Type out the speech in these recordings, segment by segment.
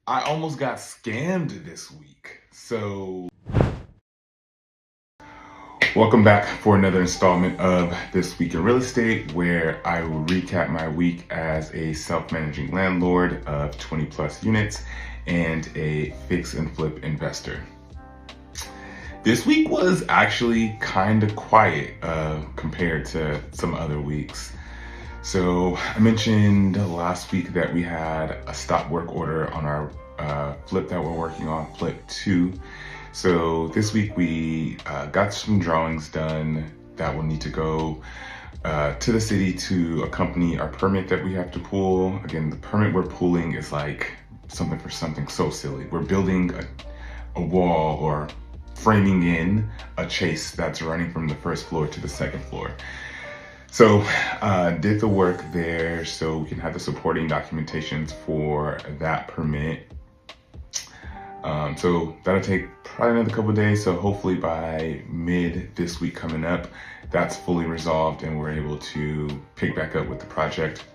I almost got scammed this week. So, welcome back for another installment of This Week in Real Estate, where I will recap my week as a self-managing landlord of 20 plus units and a fix and flip investor. This week was actually kind of quiet compared to some other weeks. So I mentioned last week that we had a stop work order on our flip that we're working on, flip 2. So this week we got some drawings done that will need to go to the city to accompany our permit that we have to pull. Again, the permit we're pulling is like something so silly. We're building a wall or framing in a chase that's running from the first floor to the second floor. So did the work there so we can have the supporting documentations for that permit. So that'll take probably another couple of days. So hopefully by mid this week coming up, that's fully resolved and we're able to pick back up with the project.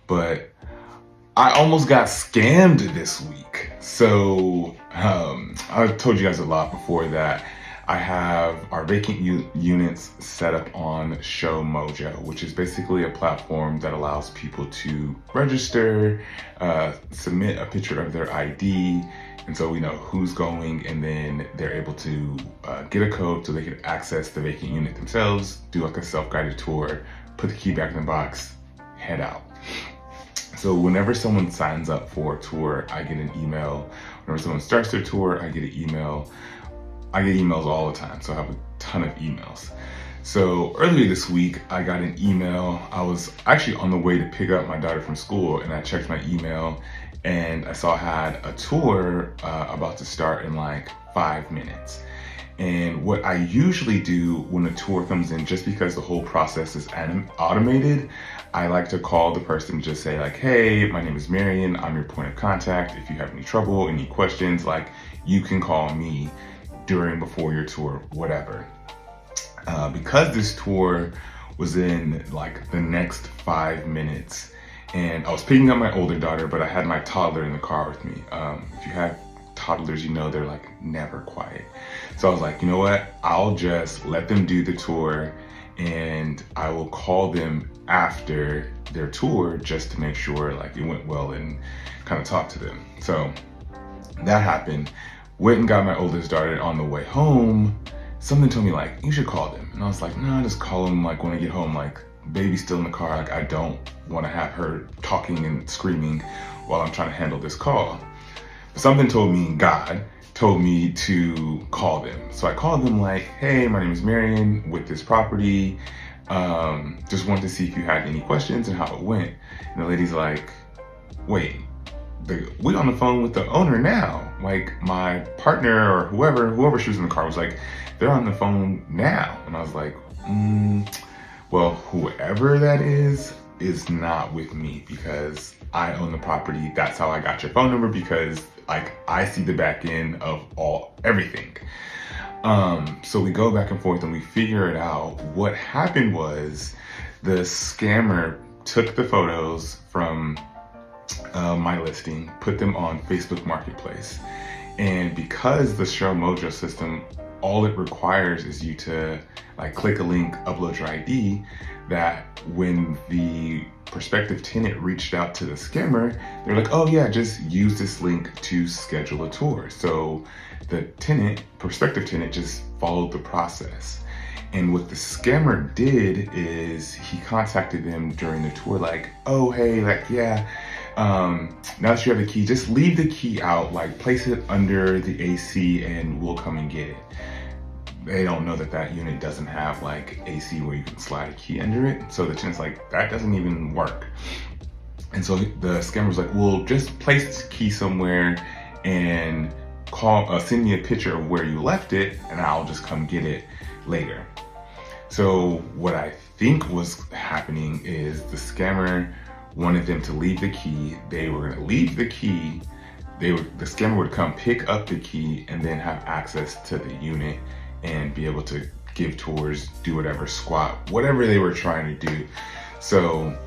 But I almost got scammed this week. So I've told you guys a lot before that I have our vacant units set up on Show Mojo, which is basically a platform that allows people to register, submit a picture of their ID, and so we know who's going, and then they're able to get a code so they can access the vacant unit themselves, do like a self-guided tour, put the key back in the box, head out. So whenever someone signs up for a tour, I get an email. Whenever someone starts their tour, I get an email. I get emails all the time, so I have a ton of emails. So earlier this week, I got an email. I was actually on the way to pick up my daughter from school, and I checked my email, and I saw I had a tour about to start in like 5 minutes. And what I usually do when a tour comes in, just because the whole process is automated, I like to call the person, just say like, hey, my name is Marion. I'm your point of contact. If you have any trouble, any questions, like you can call me before your tour, whatever. Because this tour was in like the next 5 minutes, and I was picking up my older daughter, but I had my toddler in the car with me. If you have toddlers, you know they're like never quiet. So I was like, you know what? I'll just let them do the tour, and I will call them after their tour just to make sure like it went well and kind of talk to them. So that happened. Went and got my oldest daughter. On the way home, something told me like, you should call them. And I was like, no, I'll just call them like when I get home, like baby's still in the car. Like I don't want to have her talking and screaming while I'm trying to handle this call. But something told me, God told me to call them. So I called them like, hey, my name is Marion with this property. Just wanted to see if you had any questions and how it went. And the lady's like, wait, we on the phone with the owner now. Like my partner or whoever she was in the car was like, they're on the phone now. And I was like, well, whoever that is not with me because I own the property. That's how I got your phone number, because like I see the back end of everything. So we go back and forth and we figure it out. What happened was the scammer took the photos from my listing, put them on Facebook Marketplace. And because the Show Mojo system, all it requires is you to like click a link, upload your ID, that when the prospective tenant reached out to the scammer, they're like, oh yeah, just use this link to schedule a tour. So the prospective tenant just followed the process. And what the scammer did is he contacted them during the tour like, oh, hey, like, yeah, now that you have the key, just leave the key out, like place it under the AC and we'll come and get it. They don't know that that unit doesn't have like AC where you can slide a key under it. So the tenant's like, that doesn't even work. And so the scammer's like, well, just place this key somewhere and send me a picture of where you left it and I'll just come get it later. So what I think was happening is the scammer wanted them to leave the key. They were gonna leave the key. The scammer would come pick up the key and then have access to the unit and be able to give tours, do whatever, squat, whatever they were trying to do. So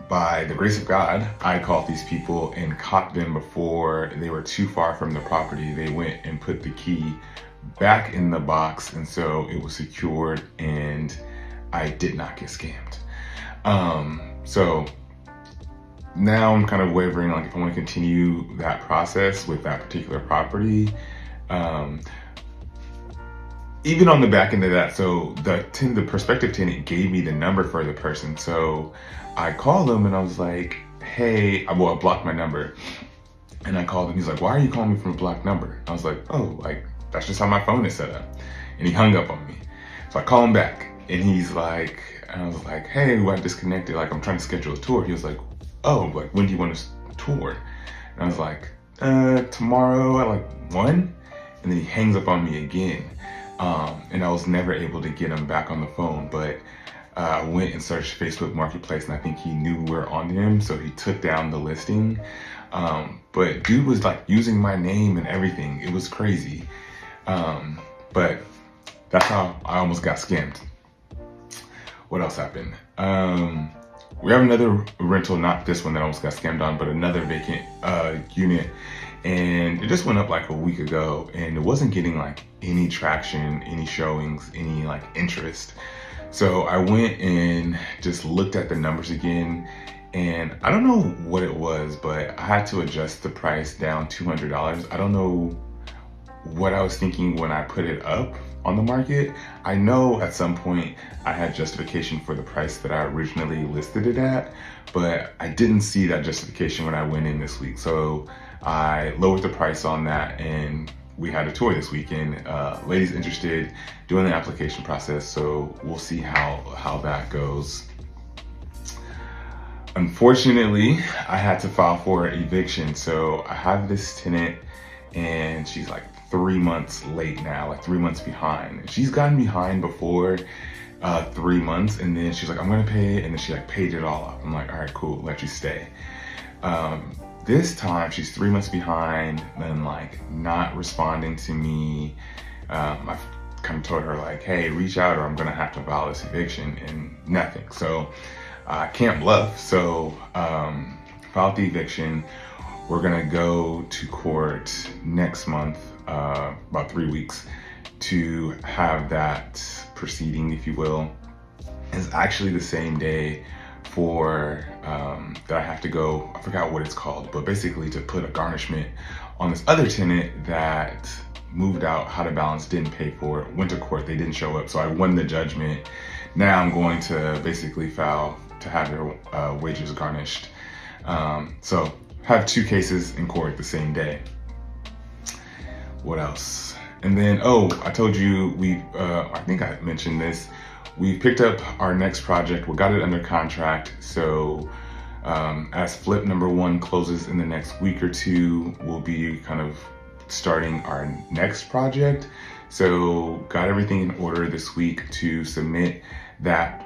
by the grace of God, I called these people and caught them before they were too far from the property. They went and put the key back in the box, and so it was secured and I did not get scammed. So now I'm kind of wavering, like if I want to continue that process with that particular property. Even on the back end of that, so the prospective tenant gave me the number for the person. So I called him and I was like, hey, I blocked my number. And I called him, he's like, why are you calling me from a blocked number? I was like, oh, like, that's just how my phone is set up. And he hung up on me. So I call him back and he's like, and I was like, hey, I disconnected, like I'm trying to schedule a tour. He was like, oh, like when do you want to tour? And I was like, tomorrow at like 1. And then he hangs up on me again. And I was never able to get him back on the phone, but I went and searched Facebook Marketplace and I think he knew we were on him, so he took down the listing. But dude was like using my name and everything. It was crazy. But that's how I almost got scammed. What else happened? We have another rental, not this one that I almost got scammed on, but another vacant unit. And it just went up like a week ago and it wasn't getting like any traction, any showings, any like interest. So I went and just looked at the numbers again, and I don't know what it was, but I had to adjust the price down $200. I don't know what I was thinking when I put it up on the market. I know at some point I had justification for the price that I originally listed it at, but I didn't see that justification when I went in this week. So I lowered the price on that and we had a tour this weekend. Ladies interested, doing the application process, so we'll see how that goes. Unfortunately, I had to file for eviction. So I have this tenant and she's like 3 months late now, like 3 months behind. She's gotten behind before 3 months, and then she's like, I'm gonna pay it, and then she like paid it all up. I'm like, all right, cool, let you stay. This time she's 3 months behind and like not responding to me. I've kind of told her like, hey, reach out or I'm gonna have to file this eviction, and nothing. So I can't bluff. So filed the eviction. We're gonna go to court next month, about 3 weeks, to have that proceeding, if you will. It's actually the same day for that I have to go, I forgot what it's called, but basically to put a garnishment on this other tenant that moved out, had a balance, didn't pay for it, went to court, they didn't show up, so I won the judgment. Now I'm going to basically file to have their wages garnished. So have 2 cases in court the same day. What else? And then, oh, I told you I think I mentioned this. We picked up our next project. We got it under contract. So as flip number 1 closes in the next week or 2, we'll be kind of starting our next project. So got everything in order this week to submit that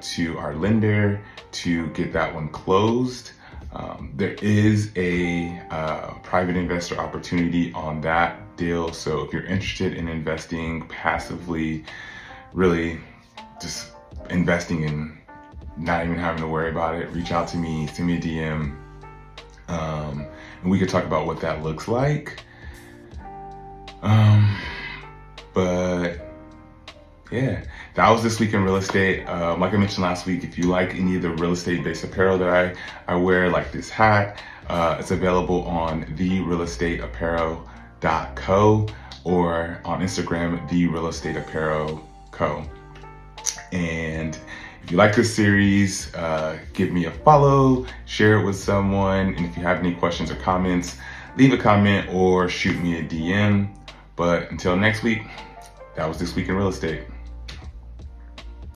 to our lender to get that one closed. There is a private investor opportunity on that deal. So if you're interested in investing passively, really just investing in not even having to worry about it, reach out to me, send me a DM, and we could talk about what that looks like. But yeah, that was this week in real estate. Like I mentioned last week, if you like any of the real estate based apparel that I wear, like this hat, it's available on therealestateapparel.co or on Instagram, therealestateapparel.co. And if you like this series, give me a follow, share it with someone. And if you have any questions or comments, leave a comment or shoot me a DM. But until next week, that was This Week in Real Estate.